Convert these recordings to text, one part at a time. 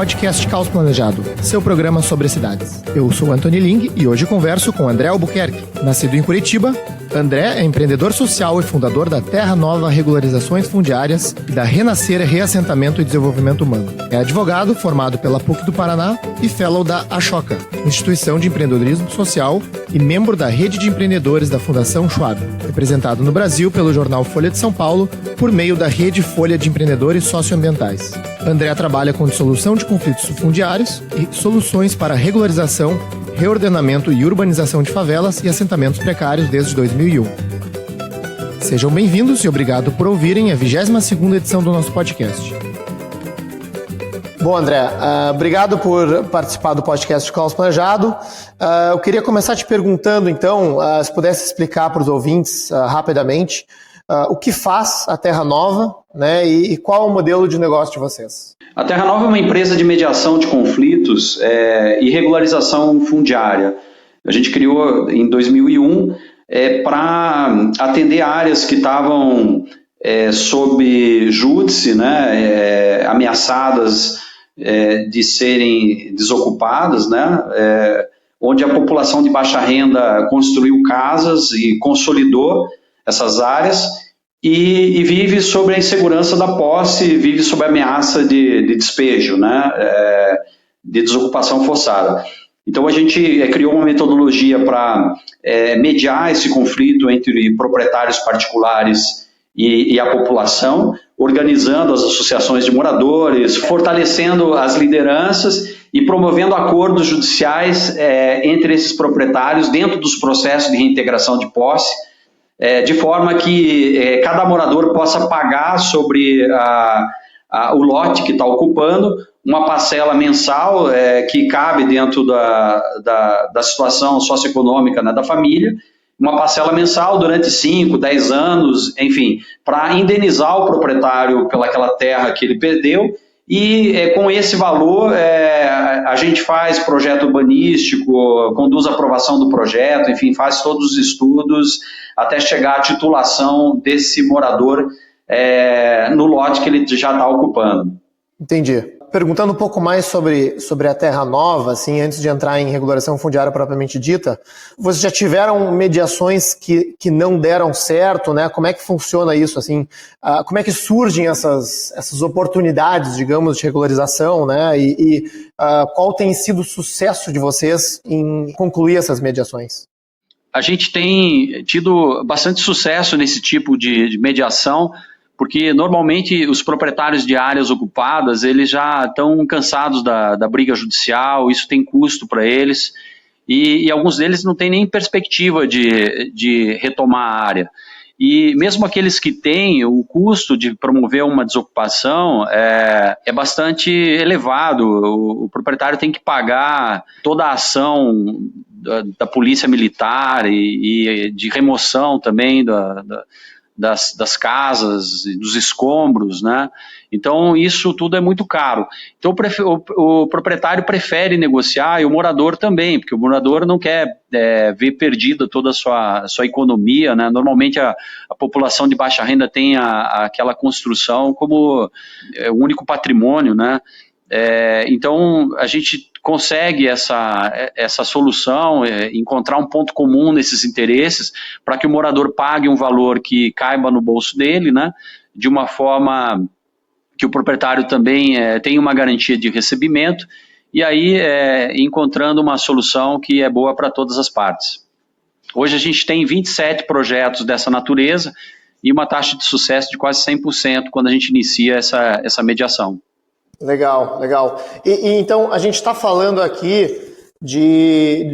podcast Caos Planejado, seu programa sobre cidades. Eu sou Anthony Ling e hoje converso com André Albuquerque. Nascido em Curitiba, André é empreendedor social e fundador da Terra Nova Regularizações Fundiárias e da Renascer Reassentamento e Desenvolvimento Humano. É advogado formado pela PUC do Paraná e fellow da Ashoka, Instituição de Empreendedorismo Social, e membro da Rede de Empreendedores da Fundação Schwab, representado no Brasil pelo jornal Folha de São Paulo por meio da Rede Folha de Empreendedores Socioambientais. André trabalha com dissolução de conflitos fundiários e soluções para regularização, reordenamento e urbanização de favelas e assentamentos precários desde 2001. Sejam bem-vindos e obrigado por ouvirem a 22ª edição do nosso podcast. Bom, André, obrigado por participar do podcast Caos Planejado. Eu queria começar te perguntando, então, se pudesse explicar para os ouvintes rapidamente o que faz a Terra Nova, né, e qual é o modelo de negócio de vocês. A Terra Nova é uma empresa de mediação de conflitos e regularização fundiária. A gente criou em 2001 para atender áreas que estavam sob júdice, né, ameaçadas de serem desocupadas, né, onde a população de baixa renda construiu casas e consolidou essas áreas e vive sob a insegurança da posse, vive sob a ameaça de despejo, né, de desocupação forçada. Então a gente criou uma metodologia para mediar esse conflito entre proprietários particulares e a população, organizando as associações de moradores, fortalecendo as lideranças e promovendo acordos judiciais entre esses proprietários dentro dos processos de reintegração de posse, de forma que cada morador possa pagar sobre o lote que está ocupando uma parcela mensal que cabe dentro da situação socioeconômica, né, da família, uma parcela mensal durante 5, 10 anos, enfim, para indenizar o proprietário pelaquela terra que ele perdeu. E com esse valor a gente faz projeto urbanístico, conduz a aprovação do projeto, enfim, faz todos os estudos até chegar à titulação desse morador no lote que ele já está ocupando. Entendi. Perguntando um pouco mais sobre a Terra Nova, assim, antes de entrar em regulação fundiária propriamente dita, vocês já tiveram mediações que não deram certo, né? Como é que funciona isso, assim? Como é que surgem essas oportunidades, digamos, de regularização, né? E qual tem sido o sucesso de vocês em concluir essas mediações? A gente tem tido bastante sucesso nesse tipo de mediação, porque normalmente os proprietários de áreas ocupadas, eles já estão cansados da briga judicial, isso tem custo para eles, e alguns deles não têm nem perspectiva de retomar a área. E mesmo aqueles que têm, o custo de promover uma desocupação é bastante elevado. O proprietário tem que pagar toda a ação da polícia militar e de remoção também das casas, dos escombros, né? Então isso tudo é muito caro. Então o proprietário prefere negociar e o morador também, porque o morador não quer ver perdida toda a sua economia, né? Normalmente a população de baixa renda tem aquela construção como o único patrimônio, né? Então a gente consegue essa solução, encontrar um ponto comum nesses interesses para que o morador pague um valor que caiba no bolso dele, né, de uma forma que o proprietário também tenha uma garantia de recebimento e aí encontrando uma solução que é boa para todas as partes. Hoje a gente tem 27 projetos dessa natureza e uma taxa de sucesso de quase 100% quando a gente inicia essa mediação. Legal, legal. E então a gente está falando aqui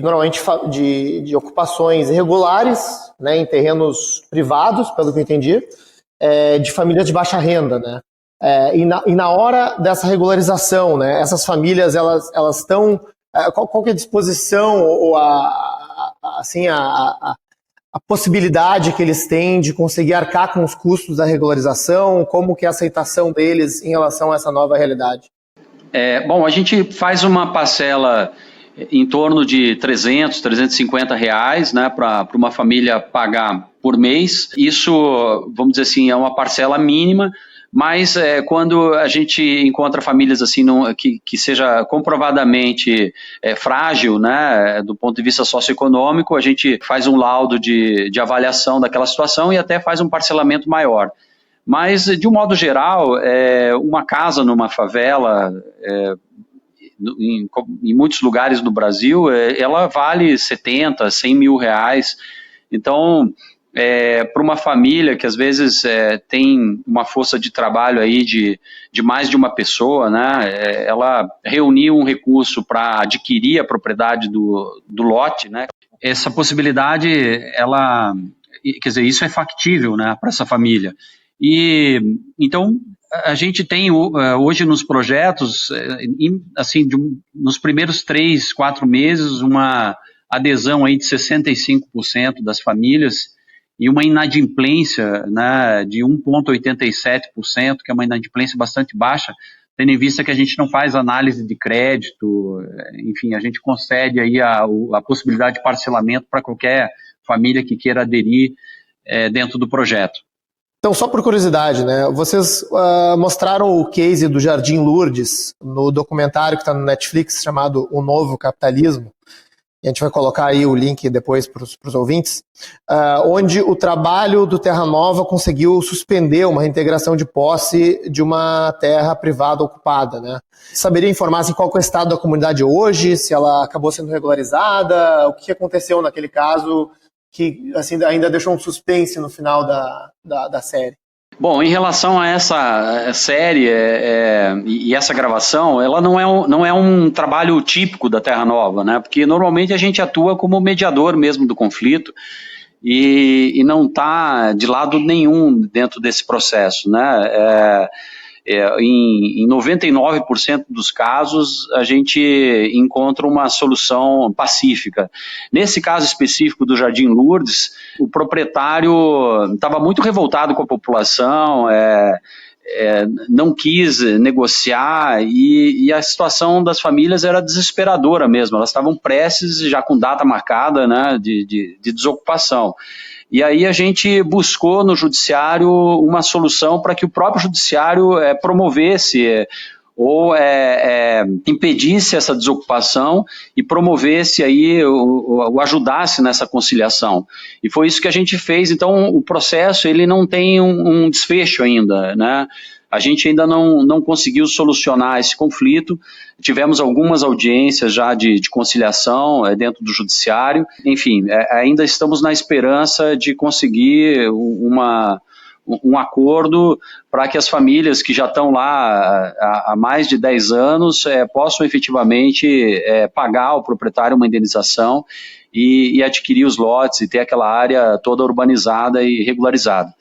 normalmente de ocupações irregulares, né, em terrenos privados, pelo que eu entendi, de famílias de baixa renda, né? E na hora dessa regularização, né, essas famílias elas estão qual que é a disposição ou a possibilidade que eles têm de conseguir arcar com os custos da regularização, como que é a aceitação deles em relação a essa nova realidade? Bom, a gente faz uma parcela em torno de R$300, R$350, né, para uma família pagar por mês. Isso, vamos dizer assim, é uma parcela mínima, mas quando a gente encontra famílias assim que seja comprovadamente frágil, né, do ponto de vista socioeconômico, a gente faz um laudo de avaliação daquela situação e até faz um parcelamento maior. Mas, de um modo geral, uma casa numa favela, em muitos lugares do Brasil, ela vale 70, 100 mil reais. Então, para uma família que às vezes tem uma força de trabalho aí de mais de uma pessoa, né, ela reuniu um recurso para adquirir a propriedade do lote, né, essa possibilidade, quer dizer, isso é factível, né, para essa família. E então a gente tem hoje nos projetos, assim, nos primeiros 3, 4 meses, uma adesão aí de 65% das famílias e uma inadimplência, né, de 1,87%, que é uma inadimplência bastante baixa, tendo em vista que a gente não faz análise de crédito, enfim, a gente concede aí a possibilidade de parcelamento para qualquer família que queira aderir dentro do projeto. Então, só por curiosidade, né? Vocês mostraram o case do Jardim Lourdes no documentário que está no Netflix chamado O Novo Capitalismo. E a gente vai colocar aí o link depois para os ouvintes, onde o trabalho do Terra Nova conseguiu suspender uma reintegração de posse de uma terra privada ocupada, né? Saberia informar assim, qual é o estado da comunidade hoje, se ela acabou sendo regularizada, o que aconteceu naquele caso que assim, ainda deixou um suspense no final da série? Bom, em relação a essa série e essa gravação, ela não é um trabalho típico da Terra Nova, né? Porque normalmente a gente atua como mediador mesmo do conflito e não está de lado nenhum dentro desse processo, né? Em 99% dos casos, a gente encontra uma solução pacífica. Nesse caso específico do Jardim Lourdes, o proprietário estava muito revoltado com a população, não quis negociar e a situação das famílias era desesperadora mesmo. Elas estavam prestes, já com data marcada, né, de desocupação. E aí a gente buscou no judiciário uma solução para que o próprio judiciário promovesse ou impedisse essa desocupação e promovesse aí, o ajudasse nessa conciliação. E foi isso que a gente fez. Então o processo ele não tem um desfecho ainda, né? A gente ainda não conseguiu solucionar esse conflito. Tivemos algumas audiências já de conciliação dentro do judiciário. Enfim, ainda estamos na esperança de conseguir um acordo para que as famílias que já estão lá há mais de 10 anos possam efetivamente pagar ao proprietário uma indenização e adquirir os lotes e ter aquela área toda urbanizada e regularizada.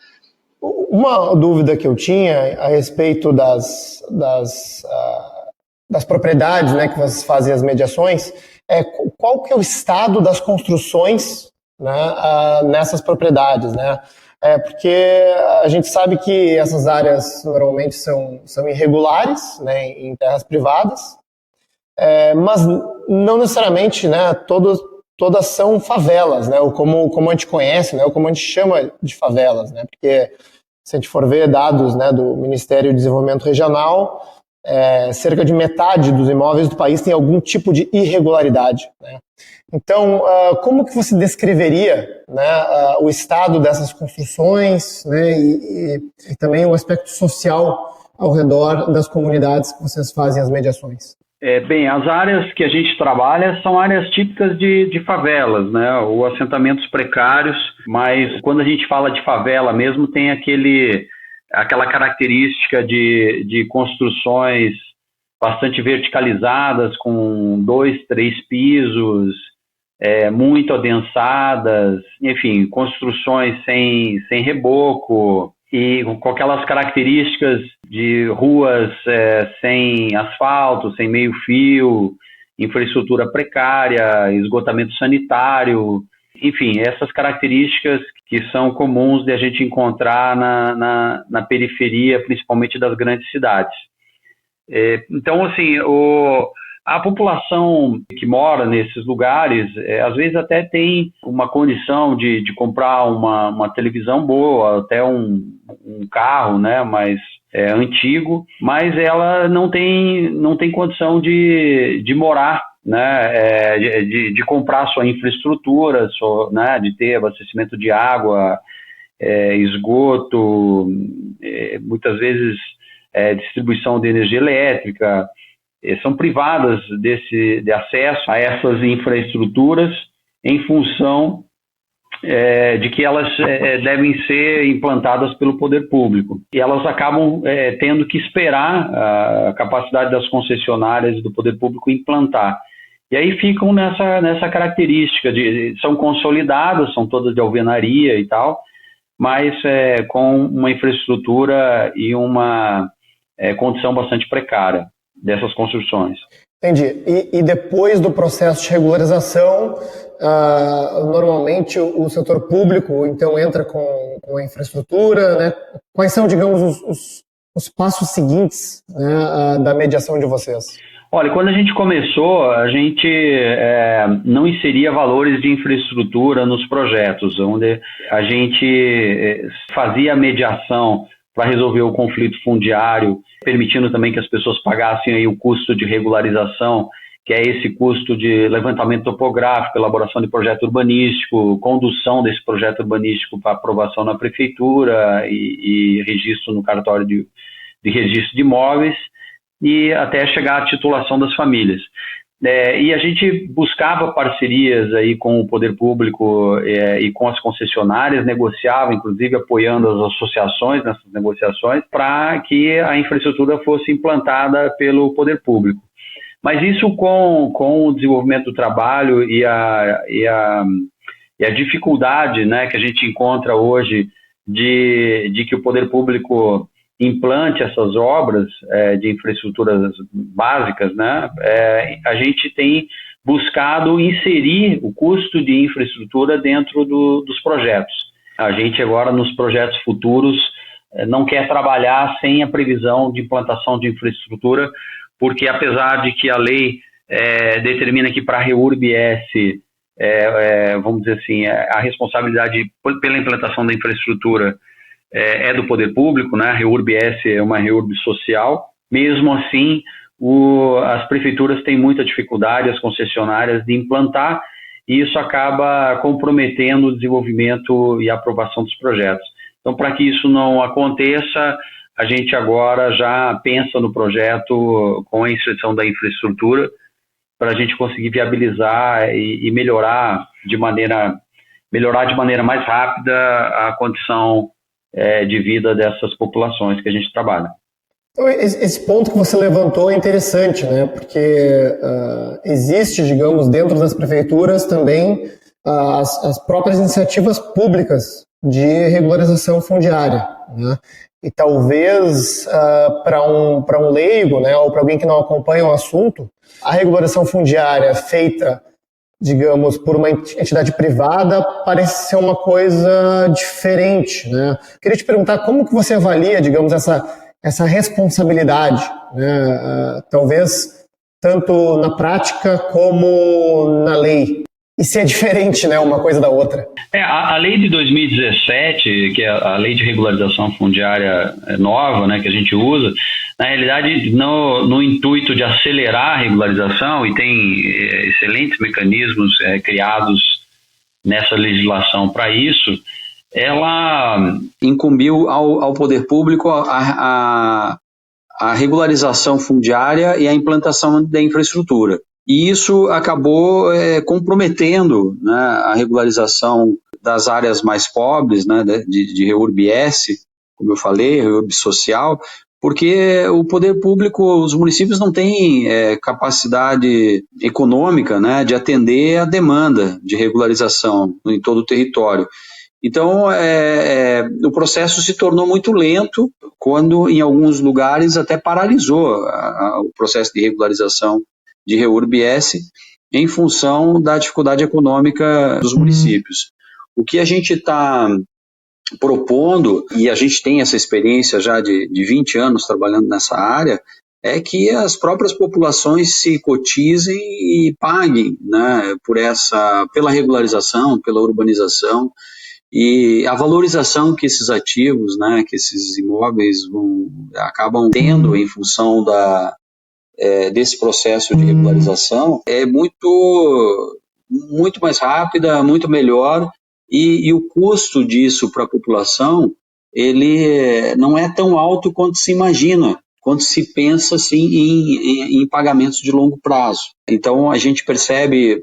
Uma dúvida que eu tinha a respeito das propriedades, né, que vocês fazem as mediações, qual que é o estado das construções, né, nessas propriedades, né? Porque a gente sabe que essas áreas normalmente são irregulares, né, em terras privadas, mas não necessariamente, né, todas são favelas, né, ou como a gente conhece, né, ou como a gente chama de favelas, né, porque se a gente for ver dados, né, do Ministério do Desenvolvimento Regional, cerca de metade dos imóveis do país tem algum tipo de irregularidade, né? Então, como que você descreveria, né, o estado dessas construções, né, e também o aspecto social ao redor das comunidades que vocês fazem as mediações? Bem, as áreas que a gente trabalha são áreas típicas de favelas, né, ou assentamentos precários, mas quando a gente fala de favela mesmo, tem aquela característica de construções bastante verticalizadas, com 2, 3 pisos, muito adensadas, enfim, construções sem reboco, e com aquelas características de ruas sem asfalto, sem meio-fio, infraestrutura precária, esgotamento sanitário, enfim, essas características que são comuns de a gente encontrar na periferia, principalmente das grandes cidades. Então, assim, a população que mora nesses lugares, às vezes até tem uma condição de comprar uma televisão boa, até um carro, né? Mas antigo, mas ela não tem condição de morar, né, de comprar sua infraestrutura, né, de ter abastecimento de água, esgoto, muitas vezes distribuição de energia elétrica, são privadas de acesso a essas infraestruturas em função de que elas devem ser implantadas pelo poder público. E elas acabam tendo que esperar a capacidade das concessionárias do poder público implantar. E aí ficam nessa característica são consolidadas, são todas de alvenaria e tal, mas com uma infraestrutura e uma condição bastante precária dessas construções. Entendi. E depois do processo de regularização, normalmente o setor público, então, entra com a infraestrutura, né? Quais são, digamos, os passos seguintes, né, da mediação de vocês? Olha, quando a gente começou, a gente não inseria valores de infraestrutura nos projetos, onde a gente fazia a mediação para resolver o conflito fundiário, permitindo também que as pessoas pagassem aí o custo de regularização, que é esse custo de levantamento topográfico, elaboração de projeto urbanístico, condução desse projeto urbanístico para aprovação na prefeitura e registro no cartório de registro de imóveis, e até chegar à titulação das famílias. E a gente buscava parcerias aí com o poder público e com as concessionárias, negociava, inclusive apoiando as associações nessas negociações, para que a infraestrutura fosse implantada pelo poder público. Mas isso com o desenvolvimento do trabalho e a dificuldade, né, que a gente encontra hoje de que o poder público implante essas obras de infraestruturas básicas, né, a gente tem buscado inserir o custo de infraestrutura dentro dos projetos. A gente agora, nos projetos futuros, não quer trabalhar sem a previsão de implantação de infraestrutura, porque apesar de que a lei determina que para a REURB-S, vamos dizer assim, a responsabilidade pela implantação da infraestrutura é do poder público, né? A REURB-S é uma REURB social. Mesmo assim, as prefeituras têm muita dificuldade, as concessionárias, de implantar, e isso acaba comprometendo o desenvolvimento e a aprovação dos projetos. Então, para que isso não aconteça, a gente agora já pensa no projeto com a inserção da infraestrutura para a gente conseguir viabilizar e melhorar de maneira mais rápida a condição de vida dessas populações que a gente trabalha. Então, esse ponto que você levantou é interessante, né? Porque existe, digamos, dentro das prefeituras também as próprias iniciativas públicas de regularização fundiária, né? E talvez para um leigo, né, ou para alguém que não acompanha o assunto, a regularização fundiária feita, digamos, por uma entidade privada parece ser uma coisa diferente, né? Queria te perguntar como que você avalia, digamos, essa responsabilidade, né? Talvez tanto na prática como na lei. E se é diferente, né, uma coisa da outra? A lei de 2017, que é a lei de regularização fundiária nova, né, que a gente usa, na realidade, no intuito de acelerar a regularização, e tem excelentes mecanismos criados nessa legislação para isso, ela incumbiu ao poder público a regularização fundiária e a implantação da infraestrutura. E isso acabou comprometendo, né, a regularização das áreas mais pobres, né, de REURB-S, como eu falei, REURB social, porque o poder público, os municípios não têm capacidade econômica, né, de atender a demanda de regularização em todo o território. Então, o processo se tornou muito lento, quando em alguns lugares até paralisou o processo de regularização de REURB-S em função da dificuldade econômica dos municípios. O que a gente está propondo, e a gente tem essa experiência já de 20 anos trabalhando nessa área, é que as próprias populações se cotizem e paguem, né, pela regularização, pela urbanização. E a valorização que esses ativos, né, que esses imóveis acabam tendo em função desse processo de regularização é muito mais rápida, muito melhor, e o custo disso para a população ele não é tão alto quanto se imagina, quando se pensa assim, em pagamentos de longo prazo. Então, a gente percebe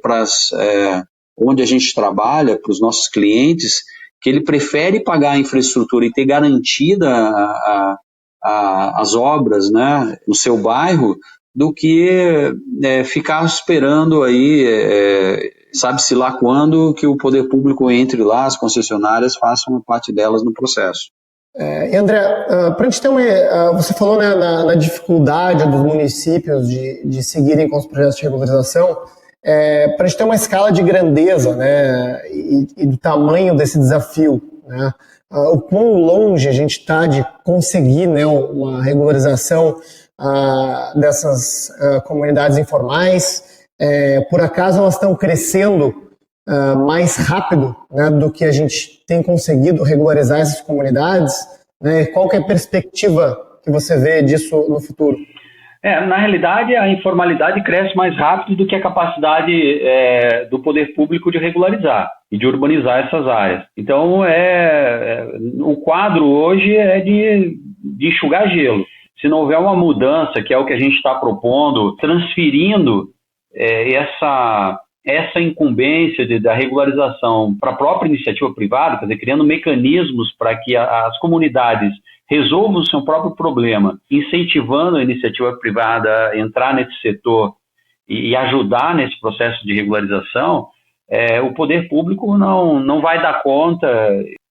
onde a gente trabalha, para os nossos clientes, que ele prefere pagar a infraestrutura e ter garantida as obras, né, no seu bairro, do que ficar esperando aí, sabe-se lá quando, que o poder público entre lá, as concessionárias façam uma parte delas no processo. André, para a gente ter você falou, né, na dificuldade dos municípios de seguirem com os projetos de regularização, para a gente ter uma escala de grandeza, né, e do tamanho desse desafio, né, o quão longe a gente está de conseguir, né, uma regularização dessas comunidades informais. Por acaso elas estão crescendo mais rápido, né, do que a gente tem conseguido regularizar essas comunidades, né? Qual que é a perspectiva que você vê disso no futuro? Na realidade, a informalidade cresce mais rápido do que a capacidade do poder público de regularizar e de urbanizar essas áreas. Então, o quadro hoje é de enxugar gelo. Se não houver uma mudança, que é o que a gente está propondo, transferindo essa incumbência da regularização para a própria iniciativa privada, quer dizer, criando mecanismos para que as comunidades resolvam o seu próprio problema, incentivando a iniciativa privada a entrar nesse setor e ajudar nesse processo de regularização, o poder público não vai dar conta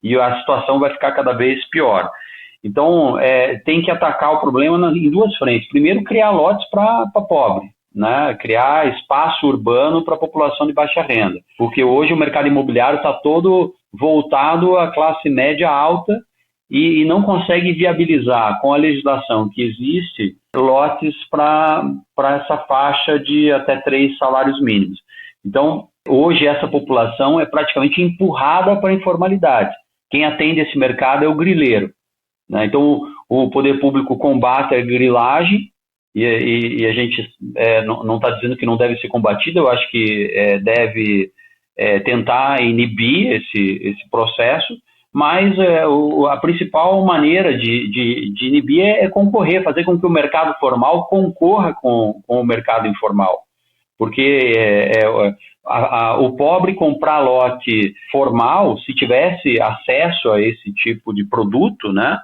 e a situação vai ficar cada vez pior. Então, tem que atacar o problema em duas frentes. Primeiro, criar lotes para pobre, né? Criar espaço urbano para a população de baixa renda, porque hoje o mercado imobiliário está todo voltado à classe média alta e não consegue viabilizar, com a legislação que existe, lotes para essa faixa de até 3 salários mínimos. Então, hoje essa população é praticamente empurrada para a informalidade. Quem atende esse mercado é o grileiro, né? Então, o poder público combate a grilagem, e a gente não está dizendo que não deve ser combatido, eu acho que deve tentar inibir esse processo, mas a principal maneira de inibir é concorrer, fazer com que o mercado formal concorra com o mercado informal, porque o pobre comprar lote formal, se tivesse acesso a esse tipo de produto, né,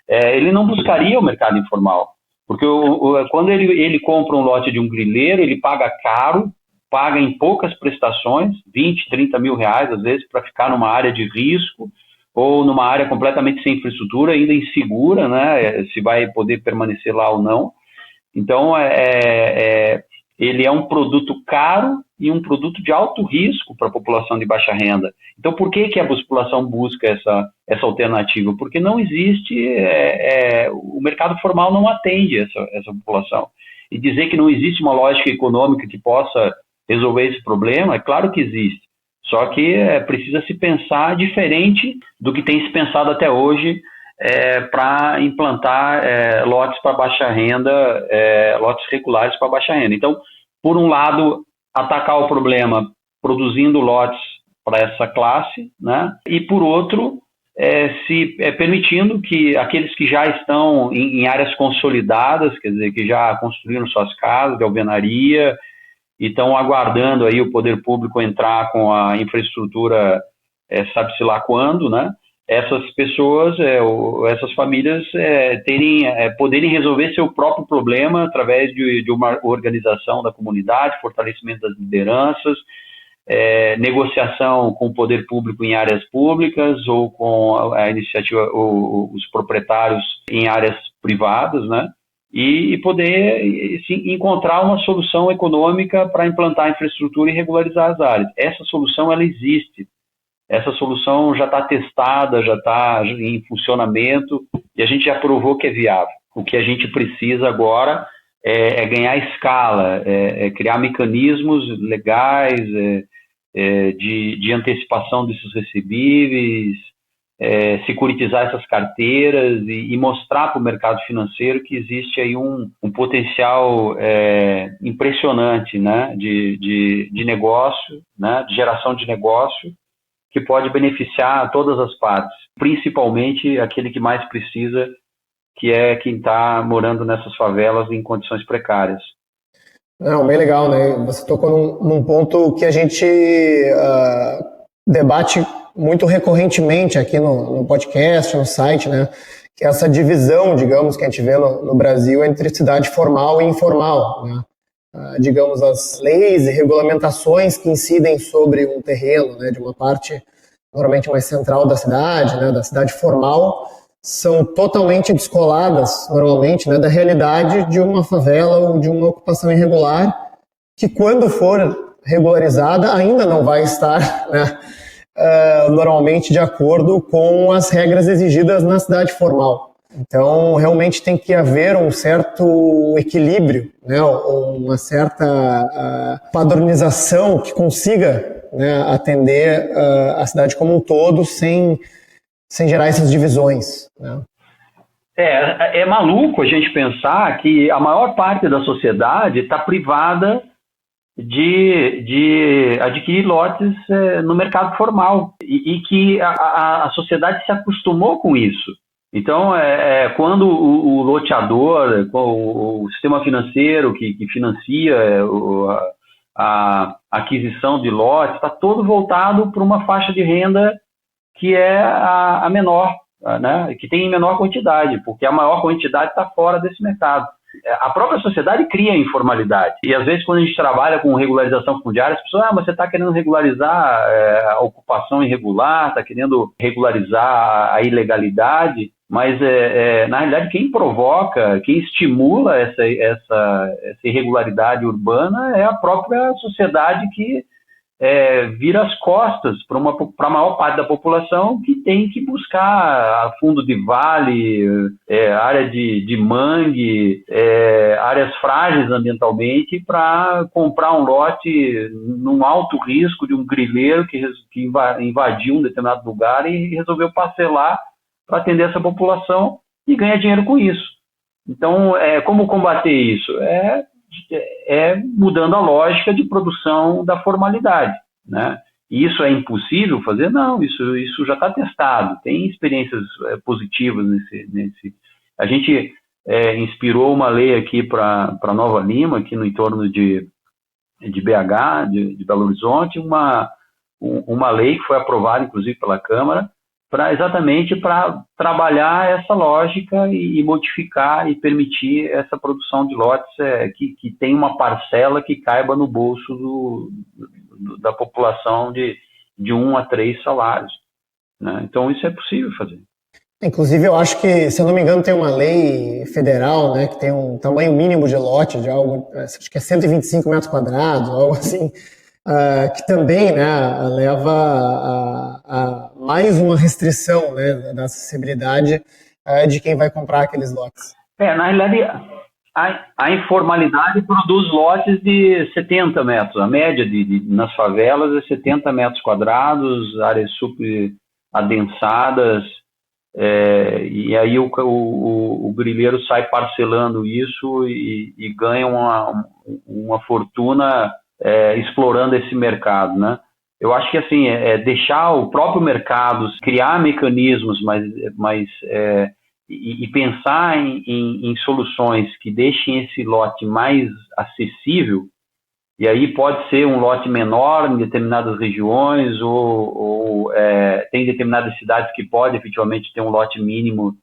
ele não buscaria o mercado informal. Porque quando ele compra um lote de um grileiro, ele paga caro, paga em poucas prestações, 20, 30 mil reais, às vezes, para ficar numa área de risco ou numa área completamente sem infraestrutura, ainda insegura, né, se vai poder permanecer lá ou não. Então, ele é um produto caro e um produto de alto risco para a população de baixa renda. Então, por que a população busca essa alternativa? Porque não existe, o mercado formal não atende essa população. E dizer que não existe uma lógica econômica que possa resolver esse problema, é claro que existe. Só que precisa se pensar diferente do que tem se pensado até hoje para implantar lotes para baixa renda, lotes regulares para baixa renda. Então, por um lado, atacar o problema produzindo lotes para essa classe, né? E por outro, permitindo que aqueles que já estão em áreas consolidadas, quer dizer, que já construíram suas casas de alvenaria e estão aguardando aí o poder público entrar com a infraestrutura, sabe-se lá quando, né? Essas pessoas, essas famílias poderem resolver seu próprio problema através de uma organização da comunidade, fortalecimento das lideranças, negociação com o poder público em áreas públicas ou com a iniciativa, os proprietários em áreas privadas, né? E poder encontrar uma solução econômica para implantar a infraestrutura e regularizar as áreas. Essa solução, ela existe. Essa solução já está testada, já está em funcionamento e a gente já provou que é viável. O que a gente precisa agora é ganhar escala, criar mecanismos legais, de antecipação desses recebíveis, securitizar essas carteiras e mostrar para o mercado financeiro que existe aí um potencial impressionante, né, de negócio, né, de geração de negócio, que pode beneficiar todas as partes, principalmente aquele que mais precisa, que é quem está morando nessas favelas em condições precárias. Não, bem legal, né? Você tocou num ponto que a gente debate muito recorrentemente aqui no podcast, no site, né? Que é essa divisão, digamos, que a gente vê no Brasil entre cidade formal e informal, né? Digamos, as leis e regulamentações que incidem sobre um terreno, né, de uma parte normalmente mais central da cidade, né, da cidade formal, são totalmente descoladas, normalmente, né, da realidade de uma favela ou de uma ocupação irregular, que quando for regularizada ainda não vai estar, né, normalmente de acordo com as regras exigidas na cidade formal. Então, realmente tem que haver um certo equilíbrio, né, uma certa padronização que consiga, né, atender a cidade como um todo sem gerar essas divisões, né? É maluco a gente pensar que a maior parte da sociedade está privada de adquirir lotes no mercado formal e que a sociedade se acostumou com isso. Então, quando o loteador, o sistema financeiro que financia a aquisição de lotes, está todo voltado para uma faixa de renda que é a menor, né? Que tem em menor quantidade, porque a maior quantidade está fora desse mercado. A própria sociedade cria informalidade. E às vezes quando a gente trabalha com regularização fundiária, as pessoas, mas você está querendo regularizar a ocupação irregular, está querendo regularizar a ilegalidade, mas na realidade quem provoca, quem estimula essa irregularidade urbana é a própria sociedade que vira as costas para a maior parte da população que tem que buscar fundo de vale, área de mangue, áreas frágeis ambientalmente para comprar um lote num alto risco de um grileiro que invadiu um determinado lugar e resolveu parcelar para atender essa população e ganhar dinheiro com isso. Então, como combater isso? Mudando a lógica de produção da formalidade, né? E isso é impossível fazer? Não, isso já está testado, tem experiências positivas nesse. A gente inspirou uma lei aqui para Nova Lima, aqui no entorno de BH, de Belo Horizonte, uma lei que foi aprovada, inclusive, pela Câmara, exatamente para trabalhar essa lógica e modificar e permitir essa produção de lotes que tem uma parcela que caiba no bolso da população de 1 a 3 salários, né? Então isso é possível fazer. Inclusive eu acho que, se eu não me engano, tem uma lei federal, né, que tem um tamanho mínimo de lote de algo, acho que é 125 metros quadrados, algo assim, que também, né, leva a mais uma restrição, né, da acessibilidade de quem vai comprar aqueles lotes. Na realidade, a informalidade produz lotes de 70 metros. A média nas favelas é 70 metros quadrados, áreas super adensadas, e aí o grileiro sai parcelando isso e ganha uma fortuna explorando esse mercado, né? Eu acho que assim deixar o próprio mercado criar mecanismos, e pensar em soluções que deixem esse lote mais acessível, e aí pode ser um lote menor em determinadas regiões ou tem determinadas cidades que pode efetivamente ter um lote mínimo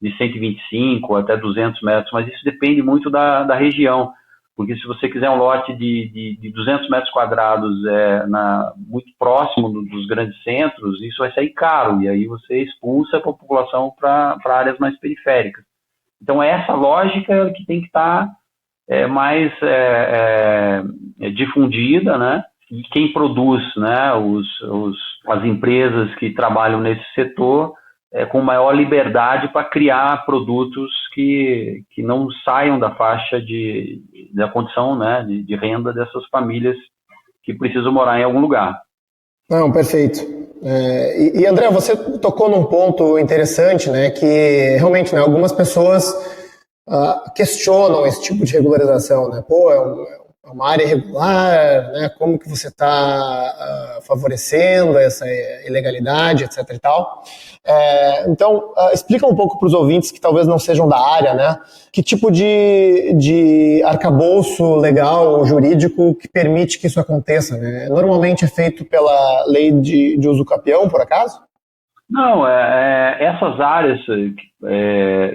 de 125 até 200 metros, mas isso depende muito da região. Porque se você quiser um lote de 200 metros quadrados muito próximo dos grandes centros, isso vai sair caro, e aí você expulsa a população para áreas mais periféricas. Então, essa lógica que tem que estar mais difundida, né? E quem produz, né? As empresas que trabalham nesse setor com maior liberdade para criar produtos que não saiam da faixa da condição, né, de renda dessas famílias que precisam morar em algum lugar. Não, perfeito. E André, você tocou num ponto interessante, né, que realmente, né, algumas pessoas questionam esse tipo de regularização, né? Pô, é uma área irregular, né? Como que você está favorecendo essa ilegalidade, etc e tal. Então, explica um pouco para os ouvintes que talvez não sejam da área, né? Que tipo de arcabouço legal ou jurídico que permite que isso aconteça, né? Normalmente é feito pela lei de uso capião, por acaso? Não, essas áreas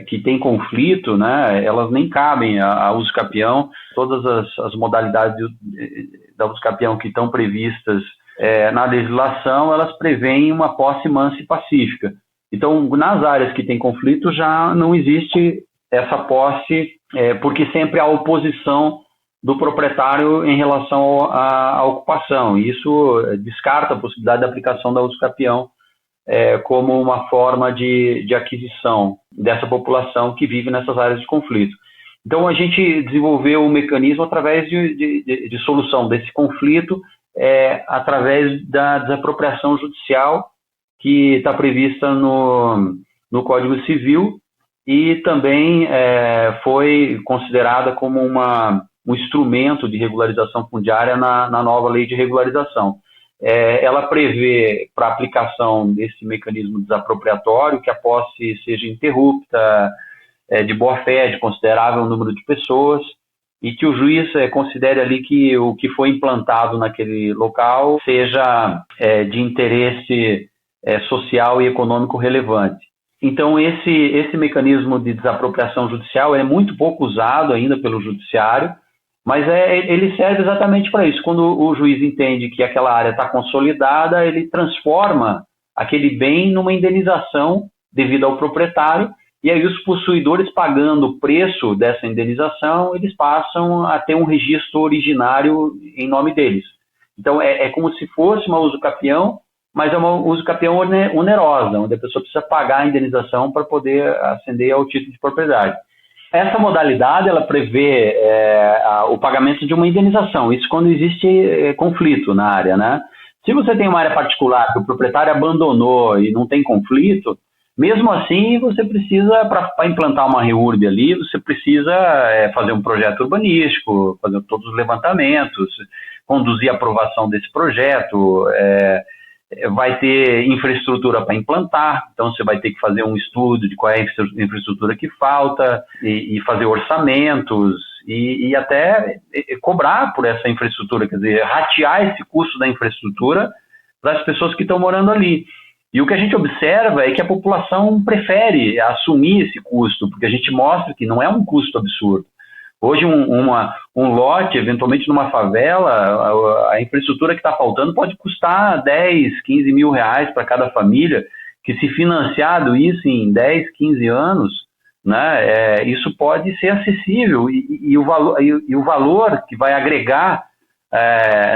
que têm conflito, né, elas nem cabem a uso capião. Todas as modalidades da uso capião que estão previstas na legislação, elas prevêem uma posse mansa e pacífica. Então, nas áreas que têm conflito, já não existe essa posse, porque sempre há oposição do proprietário em relação à ocupação. E isso descarta a possibilidade da aplicação da uso capião como uma forma de aquisição dessa população que vive nessas áreas de conflito. Então, a gente desenvolveu um mecanismo através de solução desse conflito, através da desapropriação judicial, que está prevista no Código Civil, e também foi considerada como um instrumento de regularização fundiária na nova lei de regularização. Ela prevê, para aplicação desse mecanismo desapropriatório, que a posse seja interrupta, de boa-fé, de considerável número de pessoas, e que o juiz considere ali que o que foi implantado naquele local seja de interesse social e econômico relevante. Então, esse mecanismo de desapropriação judicial é muito pouco usado ainda pelo judiciário, mas ele serve exatamente para isso. Quando o juiz entende que aquela área está consolidada, ele transforma aquele bem numa indenização devida ao proprietário, e aí os possuidores, pagando o preço dessa indenização, eles passam a ter um registro originário em nome deles. Então, é como se fosse uma uso-capião, mas é uma uso-capião onerosa, onde a pessoa precisa pagar a indenização para poder ascender ao título de propriedade. Essa modalidade, ela prevê o pagamento de uma indenização, isso quando existe conflito na área, né? Se você tem uma área particular que o proprietário abandonou e não tem conflito, mesmo assim você precisa, para implantar uma REURB ali, você precisa fazer um projeto urbanístico, fazer todos os levantamentos, conduzir a aprovação desse projeto, vai ter infraestrutura para implantar, então você vai ter que fazer um estudo de qual é a infraestrutura que falta e fazer orçamentos e até cobrar por essa infraestrutura, quer dizer, ratear esse custo da infraestrutura para as pessoas que estão morando ali. E o que a gente observa é que a população prefere assumir esse custo, porque a gente mostra que não é um custo absurdo. Hoje, um lote, eventualmente numa favela, a infraestrutura que está faltando pode custar 10, 15 mil reais para cada família, que se financiado isso em 10, 15 anos, né, isso pode ser acessível e o valor que vai agregar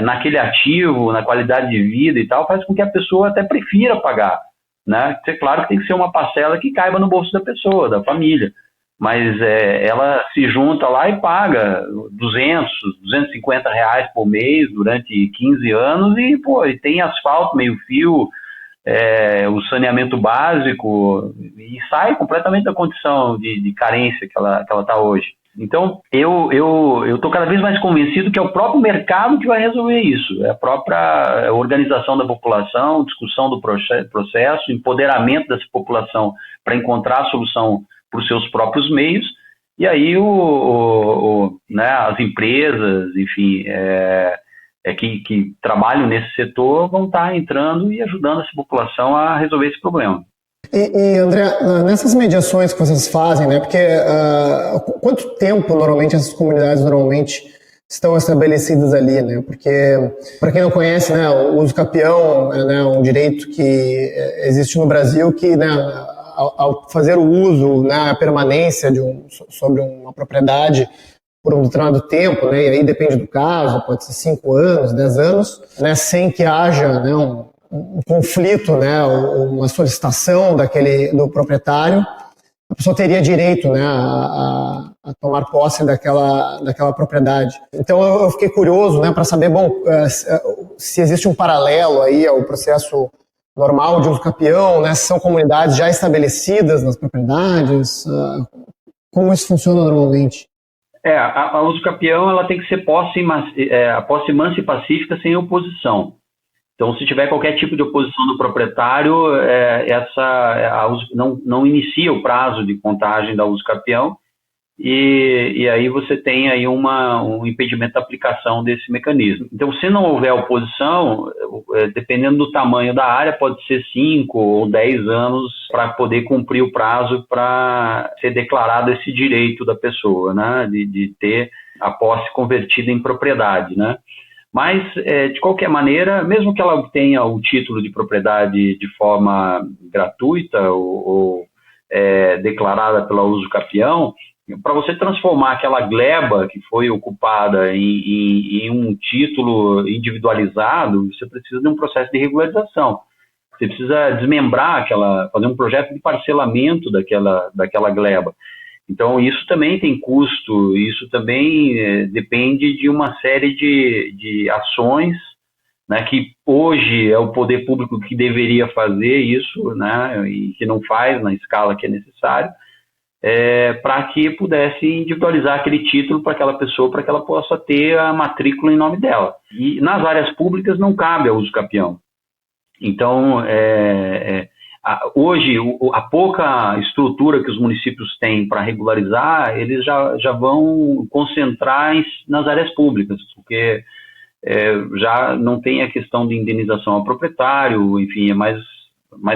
naquele ativo, na qualidade de vida e tal, faz com que a pessoa até prefira pagar, né? É claro que tem que ser uma parcela que caiba no bolso da pessoa, da família. Mas ela se junta lá e paga 200, 250 reais por mês durante 15 anos e tem asfalto, meio-fio, o saneamento básico e sai completamente da condição de carência que ela está hoje. Então, eu estou cada vez mais convencido que é o próprio mercado que vai resolver isso. É a própria organização da população, discussão do processo, empoderamento dessa população para encontrar a solução por seus próprios meios, e aí as empresas, enfim, que trabalham nesse setor vão estar entrando e ajudando essa população a resolver esse problema. E André, nessas mediações que vocês fazem, né, porque quanto tempo normalmente essas comunidades estão estabelecidas ali, né? Porque, para quem não conhece, né, o uso capião é um direito que existe no Brasil que, né, ao fazer o uso, né, a permanência sobre uma propriedade por um determinado tempo, né, e aí depende do caso, pode ser 5 anos, 10 anos, né, sem que haja, né, um conflito, né, uma solicitação do proprietário, a pessoa teria direito, né, a tomar posse daquela propriedade. Então eu fiquei curioso, né, para saber, bom, se existe um paralelo aí ao processo normal de uso capião, né, se são comunidades já estabelecidas nas propriedades, como isso funciona normalmente? A uso capião ela tem que ser a posse mansa e pacífica sem oposição. Então, se tiver qualquer tipo de oposição do proprietário, não inicia o prazo de contagem da uso capião e aí você tem aí um impedimento da aplicação desse mecanismo. Então, se não houver oposição, dependendo do tamanho da área, pode ser 5 ou 10 anos para poder cumprir o prazo para ser declarado esse direito da pessoa, né, de ter a posse convertida em propriedade, né? Mas, de qualquer maneira, mesmo que ela obtenha o título de propriedade de forma gratuita ou declarada pela uso capião, para você transformar aquela gleba que foi ocupada em um título individualizado, você precisa de um processo de regularização. Você precisa desmembrar fazer um projeto de parcelamento daquela gleba. Então, isso também tem custo, isso também depende de uma série de ações, né, que hoje é o poder público que deveria fazer isso, né, e que não faz na escala que é necessário, para que pudesse individualizar aquele título para aquela pessoa, para que ela possa ter a matrícula em nome dela. E nas áreas públicas não cabe ao uso capião. Então, hoje, a pouca estrutura que os municípios têm para regularizar, eles já vão concentrar nas áreas públicas, porque já não tem a questão de indenização ao proprietário, enfim, é mais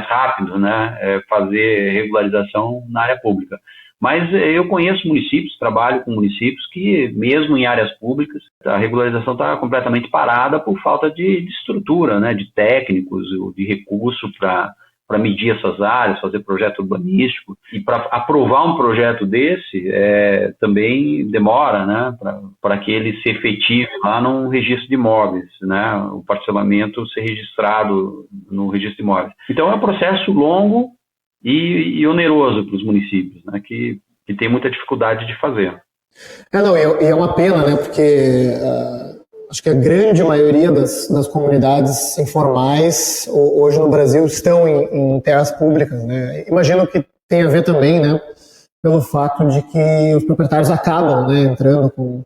rápido, né, fazer regularização na área pública. Mas eu conheço municípios, trabalho com municípios que, mesmo em áreas públicas, a regularização está completamente parada por falta de estrutura, né, de técnicos, de recurso para medir essas áreas, fazer projeto urbanístico. E para aprovar um projeto desse, também demora, né, para que ele se efetive lá no registro de imóveis, né, o parcelamento ser registrado no registro de imóveis. Então é um processo longo e oneroso para os municípios, né, que tem muita dificuldade de fazer. E é uma pena, né, porque acho que a grande maioria das comunidades informais hoje no Brasil estão em terras públicas, né. Imagino que tem a ver também, né, pelo fato de que os proprietários acabam, né, entrando com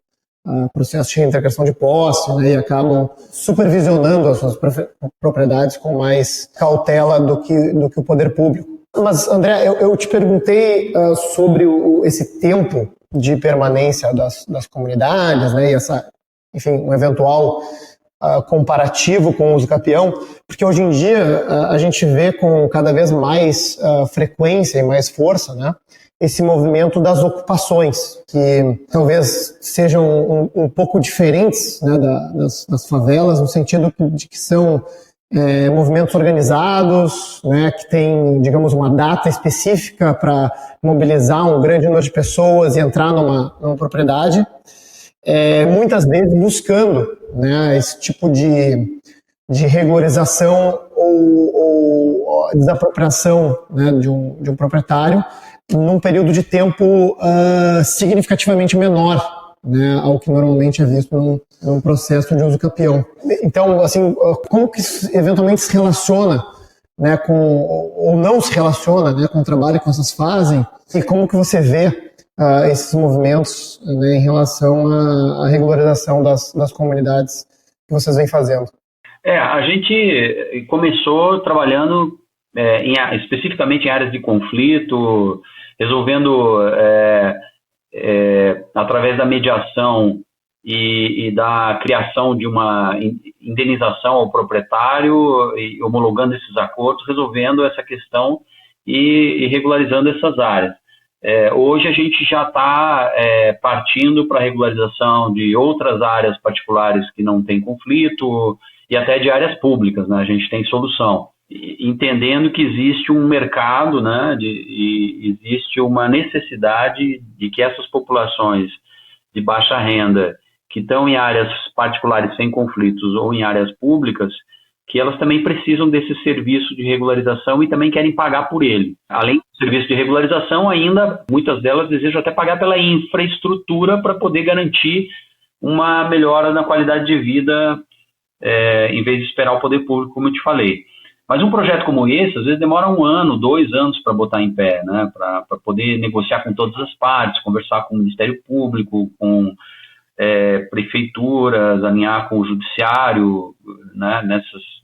processo de reintegração de posse, né, e acabam supervisionando as suas propriedades com mais cautela do que o poder público. Mas, André, eu te perguntei sobre esse tempo de permanência das comunidades, né, e um eventual comparativo com o uso capião, porque hoje em dia a gente vê com cada vez mais frequência e mais força, né, esse movimento das ocupações, que talvez sejam um pouco diferentes, né, das favelas, no sentido de que são movimentos organizados, né, que tem, digamos, uma data específica para mobilizar um grande número de pessoas e entrar numa propriedade, muitas vezes buscando, né, esse tipo de regularização ou desapropriação, né, de um proprietário num período de tempo significativamente menor, né, ao que normalmente é visto num processo de uso capião. Então, assim, como que isso eventualmente se relaciona, né, ou não se relaciona, né, com o trabalho que vocês fazem, e como que você vê esses movimentos, né, em relação à regularização das comunidades que vocês vêm fazendo? A gente começou trabalhando especificamente em áreas de conflito, resolvendo através da mediação e da criação de uma indenização ao proprietário e homologando esses acordos, resolvendo essa questão e regularizando essas áreas. Hoje a gente já está partindo para a regularização de outras áreas particulares que não têm conflito e até de áreas públicas, né? A gente tem solução, entendendo que existe um mercado, né, e existe uma necessidade de que essas populações de baixa renda que estão em áreas particulares sem conflitos ou em áreas públicas que elas também precisam desse serviço de regularização e também querem pagar por ele. Além do serviço de regularização, ainda muitas delas desejam até pagar pela infraestrutura para poder garantir uma melhora na qualidade de vida, em vez de esperar o poder público, como eu te falei. Mas um projeto como esse, às vezes demora 1 ano, 2 anos para botar em pé, né? Para poder negociar com todas as partes, conversar com o Ministério Público, com prefeituras, alinhar com o judiciário, né?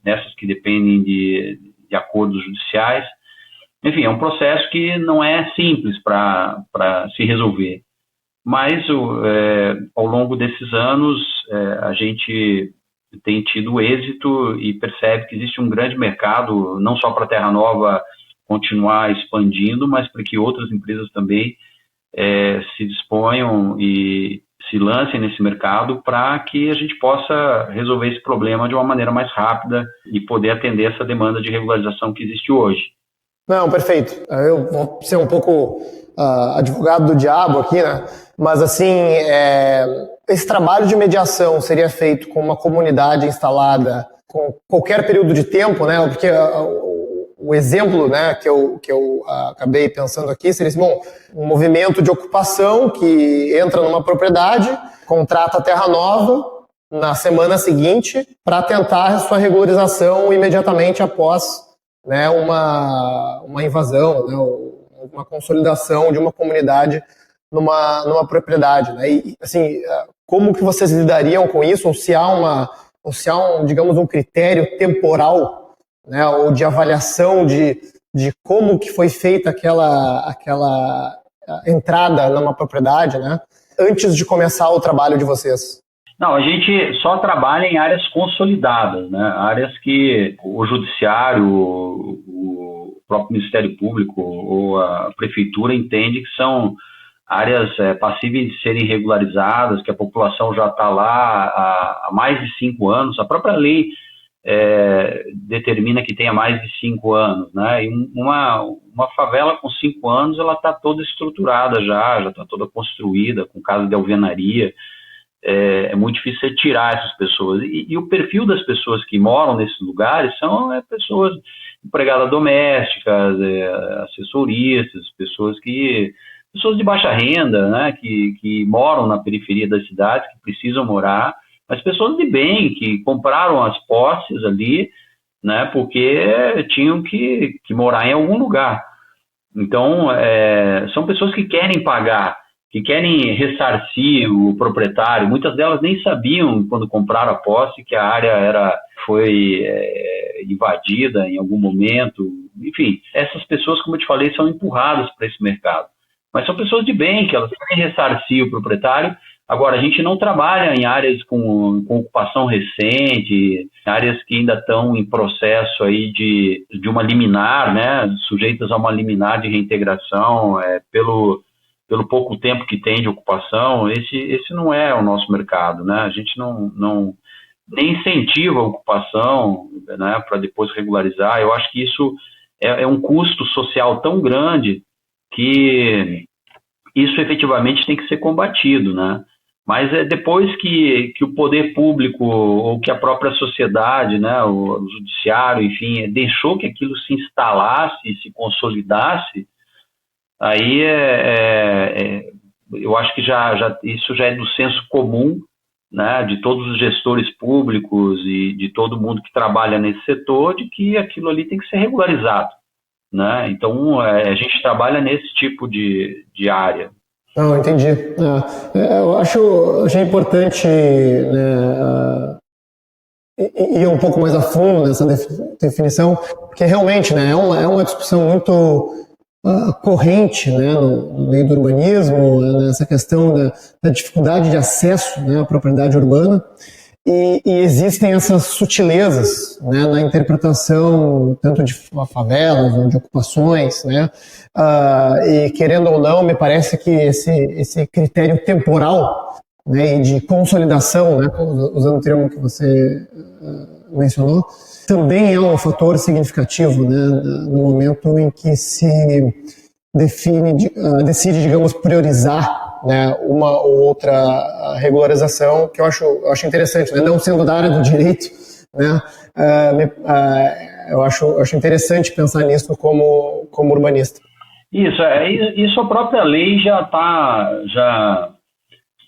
Nessas que dependem de acordos judiciais. Enfim, é um processo que não é simples para se resolver. Mas ao longo desses anos a gente tem tido êxito e percebe que existe um grande mercado, não só para a Terra Nova continuar expandindo, mas para que outras empresas também se disponham e se lancem nesse mercado para que a gente possa resolver esse problema de uma maneira mais rápida e poder atender essa demanda de regularização que existe hoje. Não, perfeito. Eu vou ser um pouco advogado do diabo aqui, né? Mas, assim, esse trabalho de mediação seria feito com uma comunidade instalada com qualquer período de tempo, né? Porque o exemplo, né, que eu acabei pensando aqui seria assim, bom, um movimento de ocupação que entra numa propriedade, contrata a Terra Nova na semana seguinte para tentar a sua regularização imediatamente após, né, uma invasão, né, uma consolidação de uma comunidade numa propriedade, né? E, assim, como que vocês lidariam com isso? Ou se há digamos, um critério temporal, né, ou de avaliação de como que foi feita aquela entrada numa propriedade, né, antes de começar o trabalho de vocês? Não, a gente só trabalha em áreas consolidadas, né, áreas que o judiciário, o próprio Ministério Público ou a prefeitura entende que são áreas passíveis de serem regularizadas, que a população já está lá há mais de 5 anos. A própria lei determina que tenha mais de 5 anos, né? E uma favela com 5 anos, ela está toda estruturada já está toda construída, com casa de alvenaria. É muito difícil você tirar essas pessoas. E o perfil das pessoas que moram nesses lugares são pessoas empregadas domésticas, assessoristas, pessoas de baixa renda, né, que moram na periferia das cidades, que precisam morar, mas pessoas de bem, que compraram as posses ali, né, porque tinham que morar em algum lugar. Então, são pessoas que querem pagar, que querem ressarcir o proprietário. Muitas delas nem sabiam, quando compraram a posse, que a área foi invadida em algum momento. Enfim, essas pessoas, como eu te falei, são empurradas para esse mercado. Mas são pessoas de bem, que elas querem ressarcir o proprietário. Agora, a gente não trabalha em áreas com ocupação recente, áreas que ainda estão em processo aí de uma liminar, né, sujeitas a uma liminar de reintegração, pelo pouco tempo que tem de ocupação. Esse não é o nosso mercado, né? A gente não nem incentiva a ocupação, né, para depois regularizar. Eu acho que isso é um custo social tão grande que isso efetivamente tem que ser combatido, né? Mas depois que o poder público ou que a própria sociedade, né, o judiciário, enfim, deixou que aquilo se instalasse, se consolidasse, aí eu acho que isso já é do senso comum, né, de todos os gestores públicos e de todo mundo que trabalha nesse setor, de que aquilo ali tem que ser regularizado, né? Então, a gente trabalha nesse tipo de área. Não, entendi. Eu achei importante, né, ir um pouco mais a fundo nessa definição, porque realmente, né, é uma discussão muito corrente, né, no meio do urbanismo, nessa questão da dificuldade de acesso, né, à propriedade urbana. E existem essas sutilezas, né, na interpretação tanto de favelas ou de ocupações, né, e querendo ou não, me parece que esse critério temporal, né, e de consolidação, né, usando o termo que você mencionou, também é um fator significativo, né, no momento em que se decide, digamos, priorizar, né, uma ou outra regularização, que eu acho interessante, né? Não sendo da área do direito, né? Eu acho interessante pensar nisso como urbanista. Isso a própria lei já está,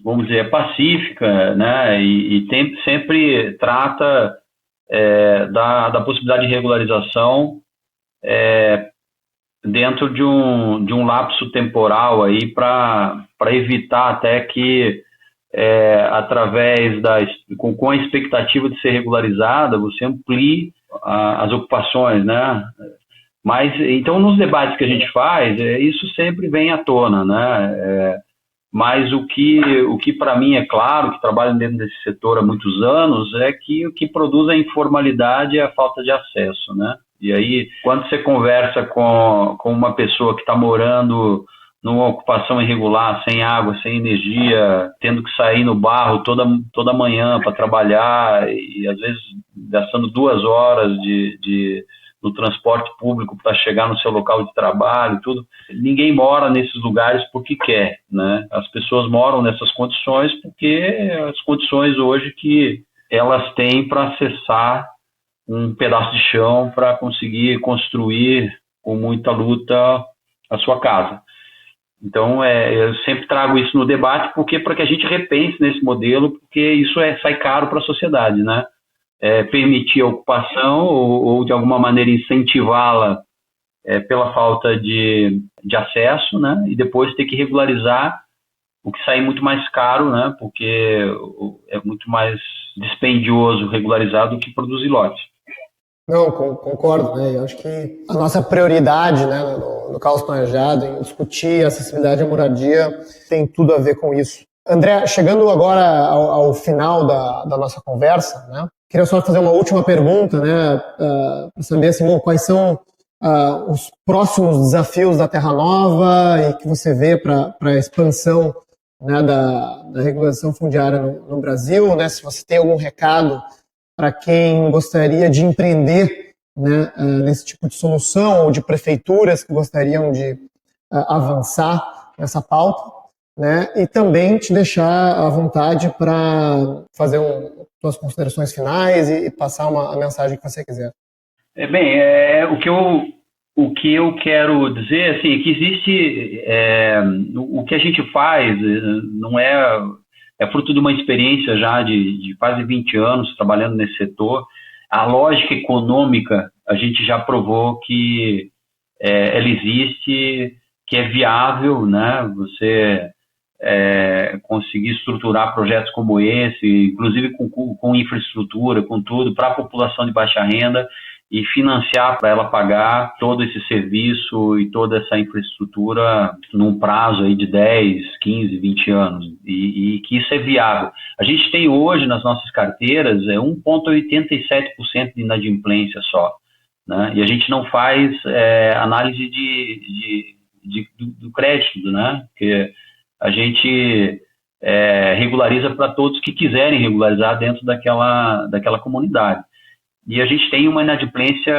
vamos dizer, pacífica, né? E sempre trata da possibilidade de regularização dentro de um lapso temporal aí para evitar até que com a expectativa de ser regularizada, você amplie as ocupações, né? Mas, então, nos debates que a gente faz, isso sempre vem à tona, né? Mas o que para mim é claro, que trabalho dentro desse setor há muitos anos, é que o que produz a informalidade é a falta de acesso, né? E aí, quando você conversa com uma pessoa que está morando numa ocupação irregular, sem água, sem energia, tendo que sair no barro toda manhã para trabalhar e às vezes gastando 2 horas no transporte público para chegar no seu local de trabalho e tudo. Ninguém mora nesses lugares porque quer, né? As pessoas moram nessas condições porque as condições hoje que elas têm para acessar um pedaço de chão para conseguir construir com muita luta a sua casa. Então, eu sempre trago isso no debate para que a gente repense nesse modelo, porque isso sai caro para a sociedade, né? Permitir a ocupação ou de alguma maneira incentivá-la pela falta de acesso, né? E depois ter que regularizar, o que sai muito mais caro, né? Porque é muito mais dispendioso regularizar do que produzir lote. Não, concordo, né? Eu acho que a nossa prioridade, né, no caos planejado, em discutir acessibilidade à moradia, tem tudo a ver com isso. André, chegando agora ao final da nossa conversa, né? Queria só fazer uma última pergunta, né, para saber assim, quais são os próximos desafios da Terra Nova e que você vê para a expansão, né, da regularização fundiária no Brasil, né? Se você tem algum recado para quem gostaria de empreender, né, nesse tipo de solução, ou de prefeituras que gostariam de avançar nessa pauta, né, e também te deixar à vontade para fazer suas considerações finais e passar a mensagem que você quiser. O que eu quero dizer assim, que existe o que a gente faz não é fruto de uma experiência já de quase 20 anos trabalhando nesse setor. A lógica econômica, a gente já provou que ela existe, que é viável, né? Você conseguir estruturar projetos como esse, inclusive com infraestrutura, com tudo, para a população de baixa renda, e financiar para ela pagar todo esse serviço e toda essa infraestrutura num prazo aí de 10, 15, 20 anos, e que isso é viável. A gente tem hoje nas nossas carteiras 1,87% de inadimplência só, né? E a gente não faz análise do crédito, né? Porque a gente regulariza para todos que quiserem regularizar dentro daquela comunidade. E a gente tem uma inadimplência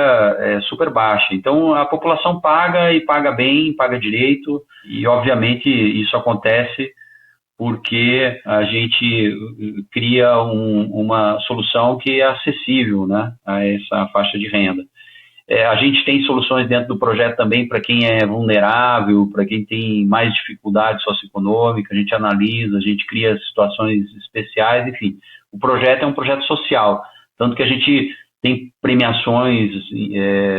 super baixa. Então, a população paga, e paga bem, paga direito, e, obviamente, isso acontece porque a gente cria uma solução que é acessível, né, a essa faixa de renda. A gente tem soluções dentro do projeto também para quem é vulnerável, para quem tem mais dificuldade socioeconômica, a gente analisa, a gente cria situações especiais, enfim. O projeto é um projeto social, tanto que a gente tem premiações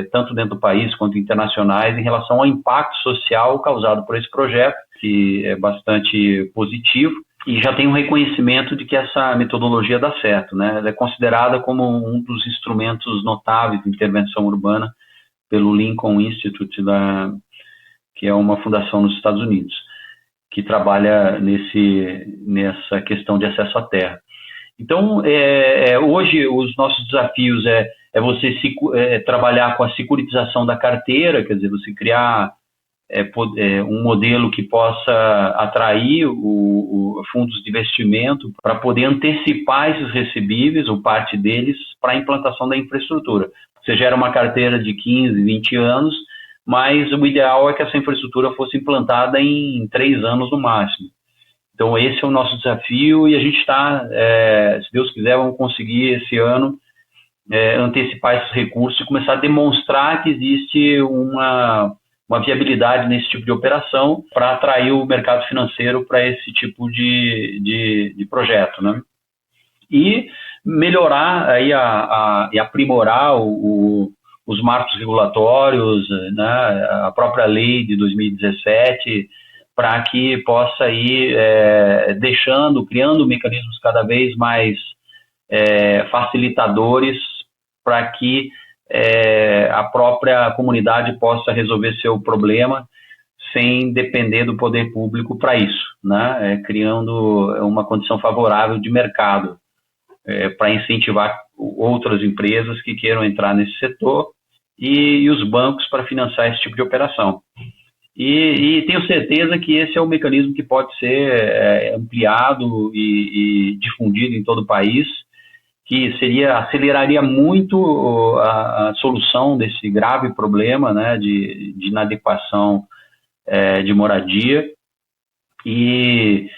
tanto dentro do país quanto internacionais em relação ao impacto social causado por esse projeto, que é bastante positivo, e já tem um reconhecimento de que essa metodologia dá certo, né? Ela é considerada como um dos instrumentos notáveis de intervenção urbana pelo Lincoln Institute, que é uma fundação nos Estados Unidos, que trabalha nessa questão de acesso à terra. Então, hoje, os nossos desafios você trabalhar com a securitização da carteira, quer dizer, você criar um modelo que possa atrair fundos de investimento para poder antecipar esses recebíveis, ou parte deles, para a implantação da infraestrutura. Você gera uma carteira de 15, 20 anos, mas o ideal é que essa infraestrutura fosse implantada em 3 anos no máximo. Então, esse é o nosso desafio, e a gente está, se Deus quiser, vamos conseguir esse ano antecipar esses recursos e começar a demonstrar que existe uma viabilidade nesse tipo de operação para atrair o mercado financeiro para esse tipo de projeto, né? E melhorar aí e aprimorar os marcos regulatórios, né, a própria lei de 2017, para que possa ir criando mecanismos cada vez mais facilitadores para que a própria comunidade possa resolver seu problema sem depender do poder público para isso, né? Criando uma condição favorável de mercado para incentivar outras empresas que queiram entrar nesse setor e os bancos para financiar esse tipo de operação. E tenho certeza que esse é um mecanismo que pode ser ampliado e difundido em todo o país, que aceleraria muito a solução desse grave problema, né, de inadequação de moradia, e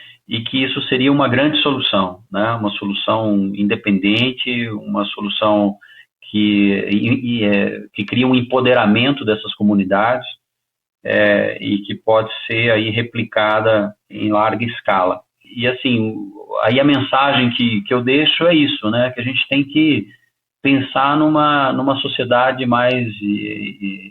que isso seria uma grande solução, né, uma solução independente, uma solução que cria um empoderamento dessas comunidades e que pode ser aí replicada em larga escala. E assim, aí a mensagem que eu deixo é isso, né? Que a gente tem que pensar numa sociedade mais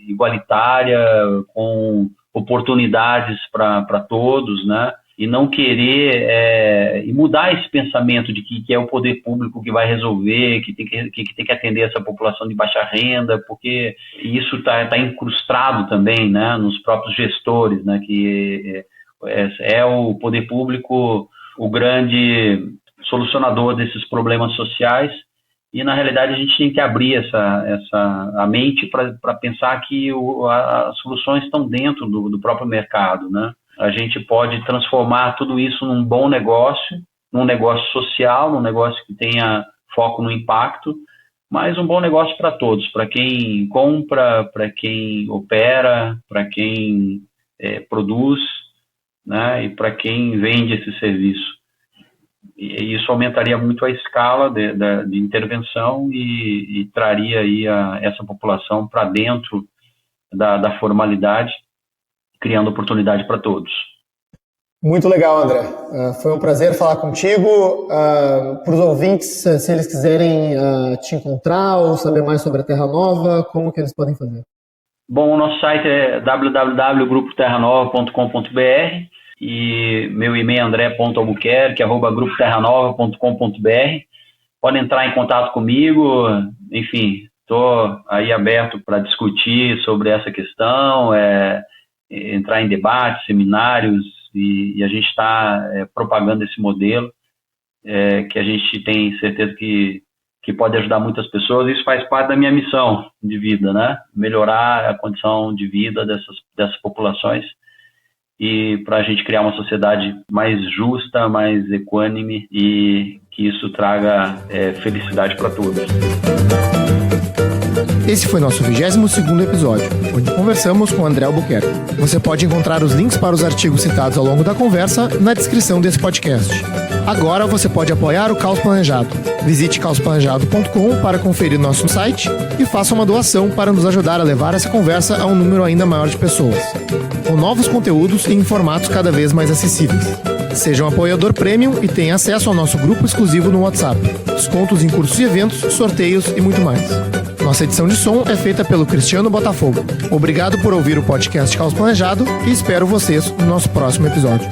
igualitária, com oportunidades para todos, né? E não querer e mudar esse pensamento de que é o poder público que vai resolver, que tem que atender essa população de baixa renda, porque isso está incrustado também, né, nos próprios gestores, né, que é o poder público o grande solucionador desses problemas sociais, e na realidade a gente tem que abrir a mente para pensar que as soluções estão dentro do próprio mercado, né? A gente pode transformar tudo isso num bom negócio, num negócio social, num negócio que tenha foco no impacto, mas um bom negócio para todos, para quem compra, para quem opera, para quem produz, né, e para quem vende esse serviço. E isso aumentaria muito a escala de intervenção e traria aí essa população para dentro da formalidade, criando oportunidade para todos. Muito legal, André. Foi um prazer falar contigo. Para os ouvintes, se eles quiserem te encontrar ou saber mais sobre a Terra Nova, como que eles podem fazer? Bom, o nosso site é www.grupoterranova.com.br e meu e-mail é andré.albuquerque@grupoterranova.com.br. Podem entrar em contato comigo, enfim, estou aí aberto para discutir sobre essa questão, entrar em debates, seminários, e a gente está propagando esse modelo que a gente tem certeza que pode ajudar muitas pessoas. Isso faz parte da minha missão de vida, né? Melhorar a condição de vida dessas populações e para a gente criar uma sociedade mais justa, mais equânime e que isso traga felicidade para todos. Esse foi nosso 22º episódio, onde conversamos com André Albuquerque. Você pode encontrar os links para os artigos citados ao longo da conversa na descrição desse podcast. Agora você pode apoiar o Caos Planejado. Visite caosplanejado.com para conferir nosso site e faça uma doação para nos ajudar a levar essa conversa a um número ainda maior de pessoas, com novos conteúdos e em formatos cada vez mais acessíveis. Seja um apoiador premium e tenha acesso ao nosso grupo exclusivo no WhatsApp, descontos em cursos e eventos, sorteios e muito mais. Nossa edição de som é feita pelo Cristiano Botafogo. Obrigado por ouvir o podcast Caos Planejado e espero vocês no nosso próximo episódio.